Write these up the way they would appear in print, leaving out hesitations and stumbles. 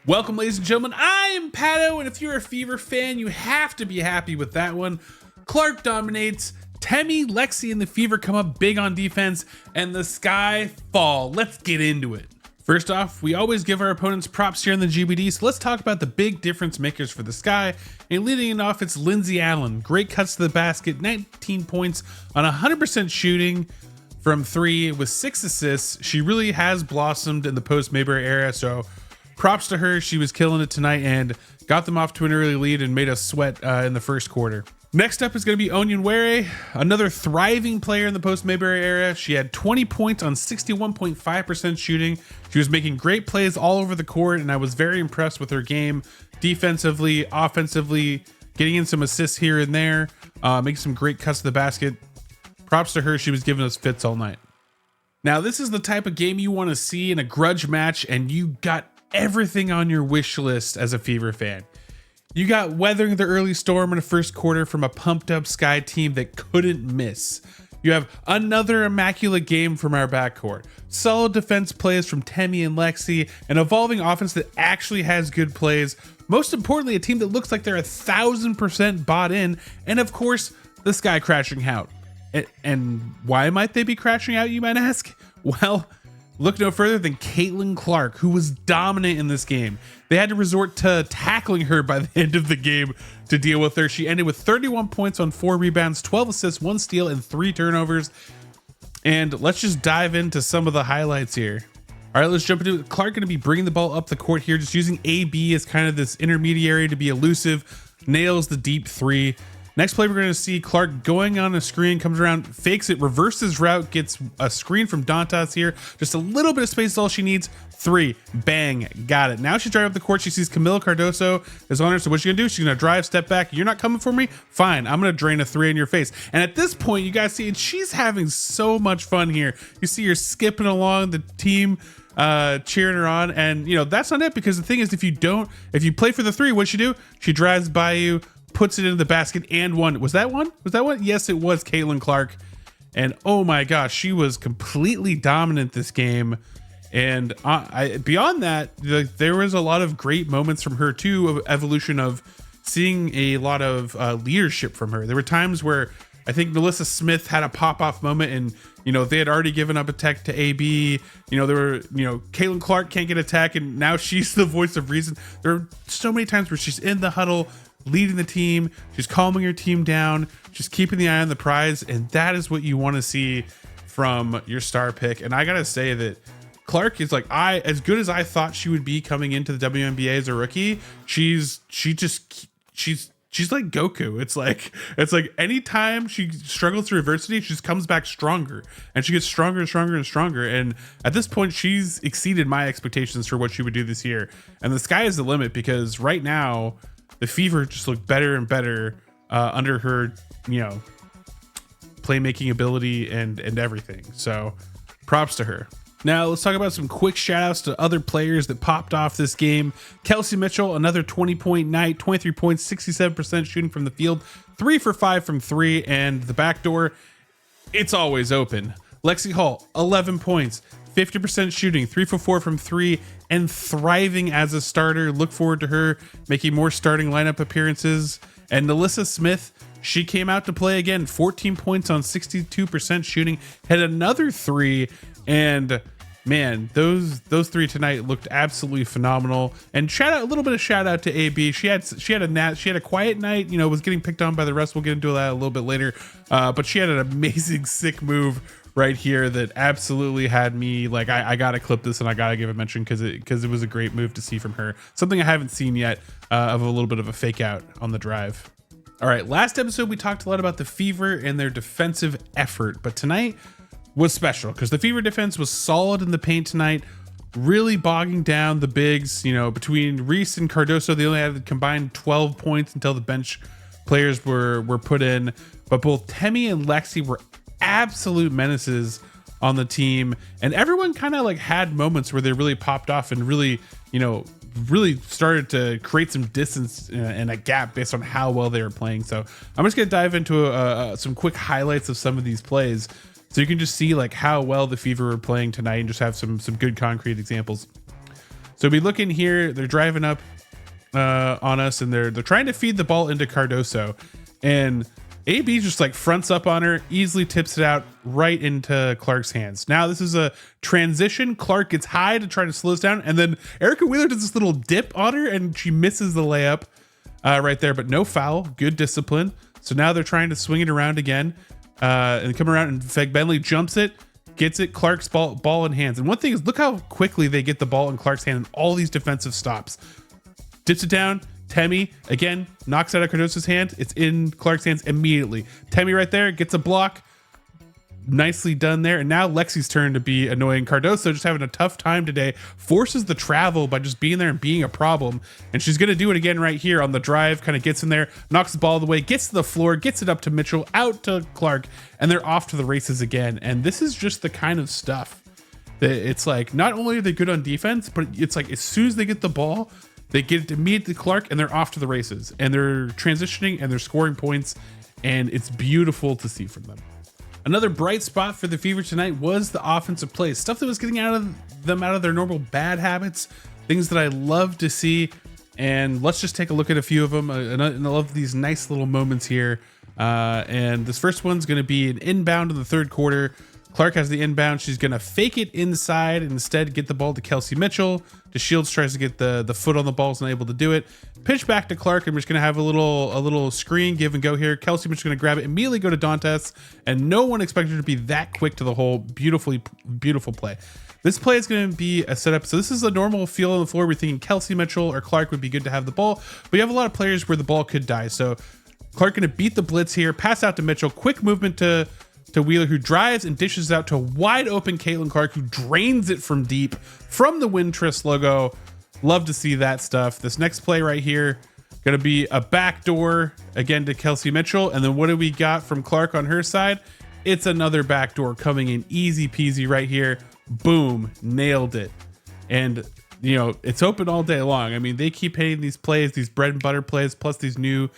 Welcome, ladies and gentlemen. I am Pato, and if you're a Fever fan, you have to be happy with that one. Clark dominates. Temi, Lexi, and the Fever come up big on defense, and the sky fall. Let's get into it. First off, we always give our opponents props here in the GBD, so let's talk about the big difference makers for the Sky. And leading it off, it's Lindsay Allen. Great cuts to the basket, 19 points on 100% shooting from 3 with 6 assists. She really has blossomed in the post-Mayberry era, so props to her. She was killing it tonight and got them off to an early lead and made us sweat in the first quarter. Next up is going to be wnba, another thriving player in the post-Mayberry era. She had 20 points on 61.5% shooting. She was making great plays all over the court, and I was very impressed with her game defensively, offensively, getting in some assists here and there, making some great cuts to the basket. Props to her. She was giving us fits all night. Now, this is the type of game you want to see in a grudge match, and you got everything on your wish list as a Fever fan. You got weathering the early storm in the first quarter from a pumped up Sky team that couldn't miss. You have another immaculate game from our backcourt, solid defense plays from Temi and Lexi, an evolving offense that actually has good plays, most importantly a team that looks like they're 1000% bought in, and of course the Sky crashing out. And why might they be crashing out, you might ask? Well, look no further than Caitlin Clark, who was dominant in this game. They had to resort to tackling her by the end of the game to deal with her. She ended with 31 points on 4 rebounds, 12 assists, 1 steal, and 3 turnovers. And let's just dive into some of the highlights here. All right, let's jump into it. Clark going to be bringing the ball up the court here, just using AB as kind of this intermediary to be elusive, nails the deep 3. Next play, we're going to see Clark going on a screen, comes around, fakes it, reverses route, gets a screen from Dantas here. Just a little bit of space is all she needs. 3, bang, got it. Now she's driving up the court. She sees Camila Cardoso is on her. So what's she going to do? She's going to drive, step back. You're not coming for me? Fine, I'm going to drain a 3 in your face. And at this point, you guys see, and she's having so much fun here. You see her skipping along the team, cheering her on. And, you know, that's not it, because the thing is, if you play for the 3, what'd she do? She drives by you, puts it into the basket, and one. Was that one? Was that one? Yes, it was Caitlin Clark. And oh my gosh, she was completely dominant this game. And beyond that, there was a lot of great moments from her too, of evolution, of seeing a lot of leadership from her. There were times where I think Melissa Smith had a pop-off moment, and you know, they had already given up a tech to AB. You know, there were, you know, Caitlin Clark can't get a tech, and now she's the voice of reason. There are so many times where she's in the huddle, leading the team, she's calming her team down, she's keeping the eye on the prize, and that is what you want to see from your star pick. And I gotta say that Clark is like, as good as I thought she would be coming into the WNBA as a rookie, she's like Goku. It's like anytime she struggles through adversity, she just comes back stronger, and she gets stronger and stronger and stronger. And at this point, she's exceeded my expectations for what she would do this year. And the sky is the limit, because right now the Fever just look better and better under her, you know, playmaking ability and everything. So props to her. Now let's talk about some quick shout outs to other players that popped off this game. Kelsey Mitchell, another 20-point night, 23 points, 67% shooting from the field, 3 for 5 from 3, and the back door, it's always open. Lexi Hall, 11 points, 50% shooting, 3 for 4 from 3, and thriving as a starter. Look forward to her making more starting lineup appearances. And Melissa Smith, she came out to play again, 14 points on 62% shooting, had another 3, and man, those 3 tonight looked absolutely phenomenal. And a little bit of shout out to AB. She had a quiet night, you know, was getting picked on by the rest. We'll get into that a little bit later. But she had an amazing sick move right here that absolutely had me like, I gotta clip this and I gotta give a mention, because it was a great move to see from her. Something I haven't seen yet, of a little bit of a fake out on the drive. All right, last episode we talked a lot about the Fever and their defensive effort, but tonight was special because the Fever defense was solid in the paint tonight, really bogging down the bigs. You know, between Reese and Cardoso, they only had combined 12 points until the bench players were put in, but both Temi and Lexi were absolute menaces on the team, and everyone kind of like had moments where they really popped off and really, you know, really started to create some distance and a gap based on how well they were playing. So I'm just gonna dive into some quick highlights of some of these plays, so you can just see like how well the Fever were playing tonight and just have some good concrete examples. So we look in here, they're driving up on us, and they're trying to feed the ball into Cardoso, and AB just like fronts up on her, easily tips it out right into Clark's hands. Now this is a transition. Clark gets high to try to slow us down, and then Erica Wheeler does this little dip on her, and she misses the layup right there, but no foul. Good discipline. So now they're trying to swing it around again and come around, and Feg Bentley jumps it, gets it, Clark's ball in hands. And one thing is, look how quickly they get the ball in Clark's hand and all these defensive stops. Dips it down. Temi, again, knocks out of Cardoso's hand. It's in Clark's hands immediately. Temi right there gets a block. Nicely done there. And now Lexi's turn to be annoying. Cardoso just having a tough time today. Forces the travel by just being there and being a problem. And she's going to do it again right here on the drive. Kind of gets in there, knocks the ball away, gets to the floor, gets it up to Mitchell, out to Clark, and they're off to the races again. And this is just the kind of stuff that it's like, not only are they good on defense, but it's like as soon as they get the ball, they get it immediately to Clark, and they're off to the races, and they're transitioning and they're scoring points, and it's beautiful to see from them. Another bright spot for the Fever tonight was the offensive plays, stuff that was getting out of their normal bad habits, things that I love to see. And let's just take a look at a few of them. And I love these nice little moments here. And this first one's going to be an inbound in the third quarter. Clark has the inbound. She's going to fake it inside and instead get the ball to Kelsey Mitchell. DeShields tries to get the foot on the ball, is not able to do it. Pitch back to Clark, and we're just going to have a little screen, give and go here. Kelsey Mitchell's going to grab it, immediately go to Dantes, and no one expected her to be that quick to the hole. Beautiful play. This play is going to be a setup. So this is a normal feel on the floor. We're thinking Kelsey Mitchell or Clark would be good to have the ball, but you have a lot of players where the ball could die. So Clark going to beat the blitz here, pass out to Mitchell, quick movement to Wheeler, who drives and dishes out to wide open Caitlin Clark, who drains it from deep from the Wintrust logo. Love to see that stuff. This next play right here, going to be a backdoor again to Kelsey Mitchell. And then what do we got from Clark on her side? It's another backdoor coming in easy peasy right here. Boom, nailed it. And you know, it's open all day long. I mean, they keep hitting these plays, these bread and butter plays, plus these new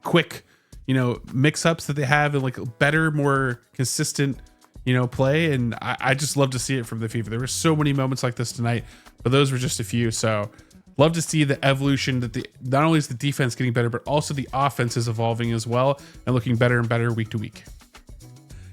quick, you know, mix-ups that they have, and like better, more consistent, you know, play. And I just love to see it from the Fever. There were so many moments like this tonight, but those were just a few. So love to see the evolution that not only is the defense getting better, but also the offense is evolving as well and looking better and better week to week.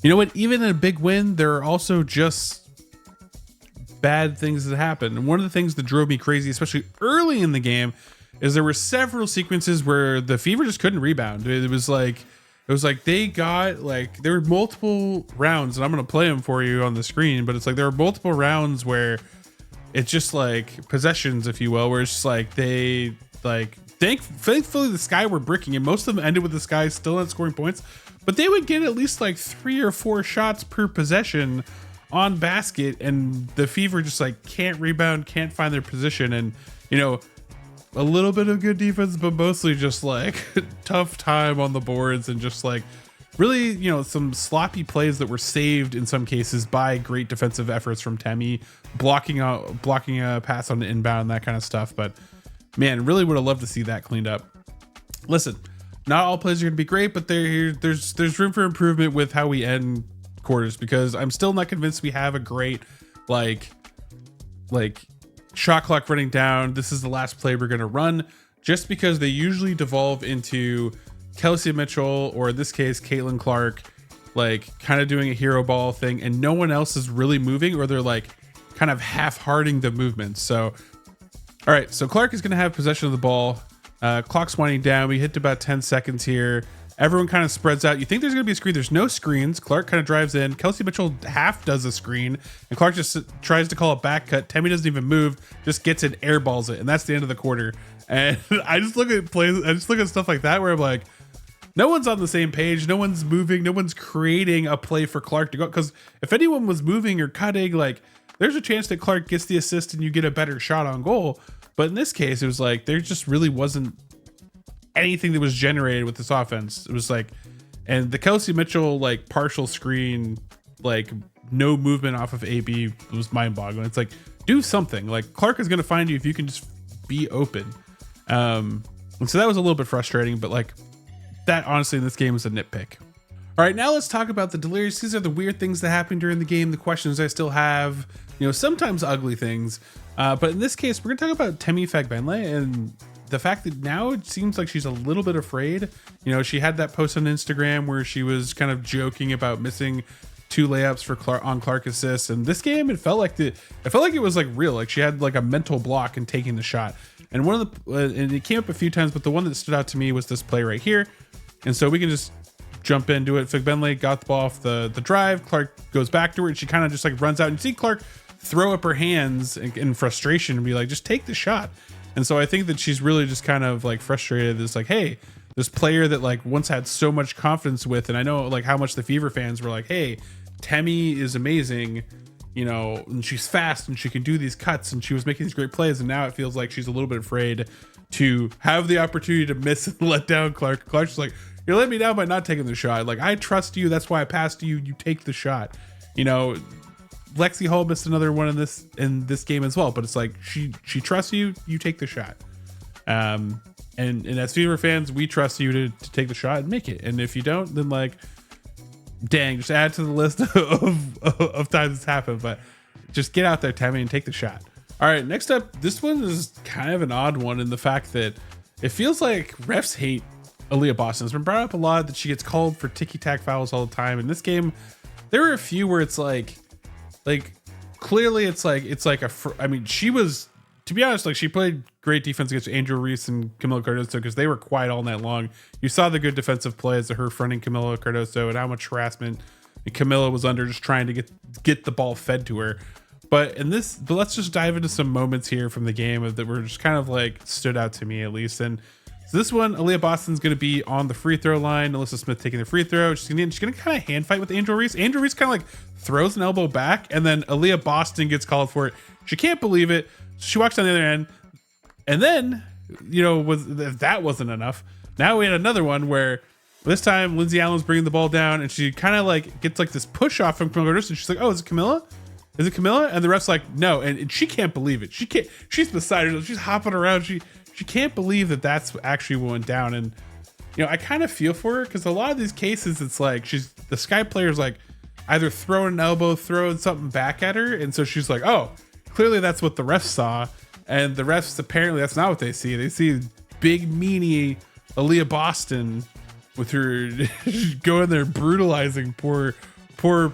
You know what? Even in a big win, there are also just bad things that happen. And one of the things that drove me crazy, especially early in the game, is there were several sequences where the Fever just couldn't rebound. It was like they got like, there were multiple rounds, and I'm going to play them for you on the screen, but it's like there were multiple rounds where it's just like possessions, if you will, where it's just like they like, thankfully the Sky were bricking, and most of them ended with the Sky still not scoring points, but they would get at least like 3 or 4 shots per possession on basket, and the Fever just like can't rebound, can't find their position. And you know, a little bit of good defense, but mostly just like tough time on the boards, and just like really, you know, some sloppy plays that were saved in some cases by great defensive efforts from Temi, blocking a pass on the inbound and that kind of stuff. But man, really would have loved to see that cleaned up. Listen, not all plays are going to be great, but there's room for improvement with how we end quarters, because I'm still not convinced we have a great like shot clock running down. This is the last play we're going to run, just because they usually devolve into Kelsey Mitchell, or in this case Caitlin Clark, like kind of doing a hero ball thing, and no one else is really moving, or they're like kind of half-hearting the movements. So all right, so Clark is going to have possession of the ball. Clock's winding down. We hit to about 10 seconds here. Everyone kind of spreads out. You think there's going to be a screen. There's no screens. Clark kind of drives in. Kelsey Mitchell half does a screen, and Clark just tries to call a back cut. Temi doesn't even move, just gets it, airballs it, and that's the end of the quarter. And I just look at plays, I just look at stuff like that where I'm like, no one's on the same page. No one's moving. No one's creating a play for Clark to go. Because if anyone was moving or cutting, like there's a chance that Clark gets the assist and you get a better shot on goal. But in this case, it was like there just really wasn't anything that was generated with this offense. It was like, and the Kelsey Mitchell like partial screen, like no movement off of AB, was mind-boggling. It's like, do something. Like Clark is going to find you if you can just be open. And so that was a little bit frustrating, but like that honestly in this game was a nitpick. All right, now let's talk about the Delirious. These are the weird things that happen during the game, the questions I still have, you know, sometimes ugly things. But in this case, we're gonna talk about Temi Fagbenle and the fact that now it seems like she's a little bit afraid. You know, she had that post on Instagram where she was kind of joking about missing 2 layups for Clark assists. And this game, it felt like it was like real. Like she had like a mental block in taking the shot. And one of the and it came up a few times, but the one that stood out to me was this play right here. And so we can just jump into it. Fagbenle got the ball off the drive. Clark goes back to her and she kind of just like runs out, and you see Clark throw up her hands in frustration and be like, just take the shot. And so I think that she's really just kind of like frustrated. It's like, hey, this player that like once had so much confidence with, and I know like how much the Fever fans were like, hey, Temi is amazing, you know, and she's fast and she can do these cuts and she was making these great plays, and now it feels like she's a little bit afraid to have the opportunity to miss and let down Clark. Clark's like, you let me down by not taking the shot. Like, I trust you. That's why I passed you. You take the shot. You know, Lexi Hall missed another one in this game as well. But it's like she trusts you. You take the shot. And as Fever fans, we trust you to take the shot and make it. And if you don't, then like, dang, just add to the list of times it's happened. But just get out there, Temi, and take the shot. All right, next up, this one is kind of an odd one in the fact that it feels like refs hate Aaliyah Boston. It's been brought up a lot that she gets called for ticky-tack fouls all the time. In this game, there were a few where it's like clearly it's like I mean, she was, to be honest, like she played great defense against Angel Reese and Camila Cardoso because they were quiet all night long. You saw the good defensive plays of her fronting Camila Cardoso and how much harassment Camila was under just trying to get the ball fed to her. But let's just dive into some moments here from the game that were just kind of like stood out to me at least. And so this one, Aaliyah Boston's going to be on the free throw line. Alyssa Smith taking the free throw. She's going to kind of hand fight with Angel Reese. Angel Reese kind of like throws an elbow back, and then Aaliyah Boston gets called for it. She can't believe it. She walks on the other end, and then, you know, if that wasn't enough, now we had another one where this time Lindsay Allen's bringing the ball down, and she kind of like gets like this push off from Camila Cardoso, and she's like, "Oh, is it Camila? Is it Camila?" And the ref's like, "No," and she can't believe it. She's beside herself. She's hopping around. She can't believe that that's actually what went down. And, you know, I kind of feel for her because a lot of these cases, it's like the Sky player's like either throwing an elbow, throwing something back at her. And so she's like, oh, clearly that's what the refs saw. And the refs, apparently that's not what they see. They see big meanie Aaliyah Boston with her going there brutalizing poor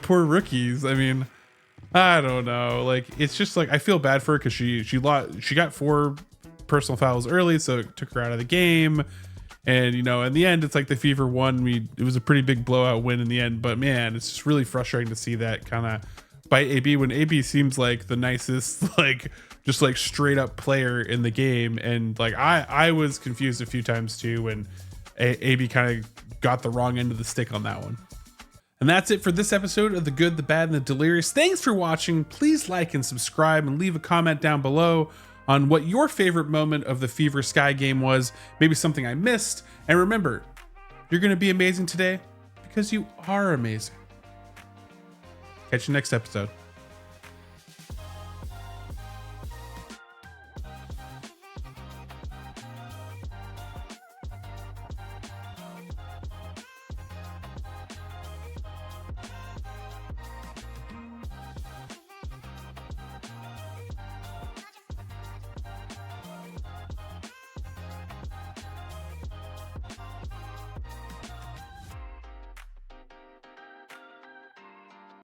rookies. I mean, I don't know. Like, it's just like, I feel bad for her because she got 4 personal fouls early, so it took her out of the game. And, you know, in the end, it's like the Fever won. It was a pretty big blowout win in the end, but man, it's just really frustrating to see that kind of bite AB when AB seems like the nicest, like just like straight up player in the game. And like I was confused a few times too when AB kind of got the wrong end of the stick on that one. And that's it for this episode of The Good, The Bad, and The Delirious. Thanks for watching. Please like and subscribe and leave a comment down below on what your favorite moment of the Fever Sky game was, maybe something I missed. And remember, you're going to be amazing today because you are amazing. Catch you next episode.